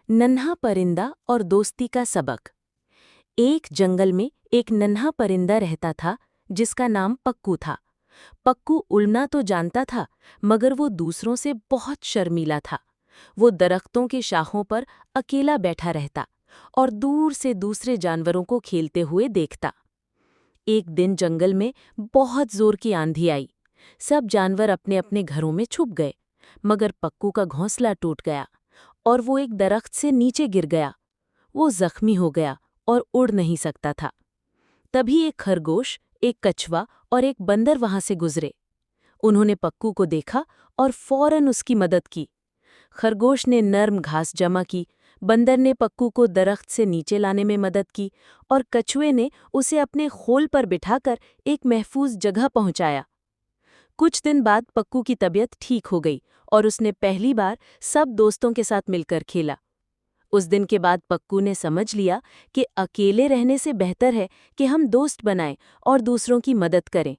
नन्हा परिंदा और दोस्ती का सबक। एक जंगल में एक नन्हा परिंदा रहता था जिसका नाम पक्कू था। पक्कू उड़ना तो जानता था, मगर वो दूसरों से बहुत शर्मीला था। वो दरख्तों की शाखों पर अकेला बैठा रहता और दूर से दूसरे जानवरों को खेलते हुए देखता। एक दिन जंगल में बहुत जोर की आंधी आई। सब जानवर अपने अपने घरों में छुप गए, मगर पक्कू का घोंसला टूट गया और वो एक दरख्त से नीचे गिर गया। वो जख्मी हो गया और उड़ नहीं सकता था। तभी एक खरगोश, एक कछुआ और एक बंदर वहां से गुजरे। उन्होंने पक्कू को देखा और फौरन उसकी मदद की। खरगोश ने नर्म घास जमा की, बंदर ने पक्कू को दरख्त से नीचे लाने में मदद की और कछुए ने उसे अपने खोल पर बिठाकर एक महफूज जगह पहुंचाया। कुछ दिन बाद पक्कू की तबीयत ठीक हो गई और उसने पहली बार सब दोस्तों के साथ मिलकर खेला। उस दिन के बाद पक्कू ने समझ लिया कि अकेले रहने से बेहतर है कि हम दोस्त बनाएं और दूसरों की मदद करें।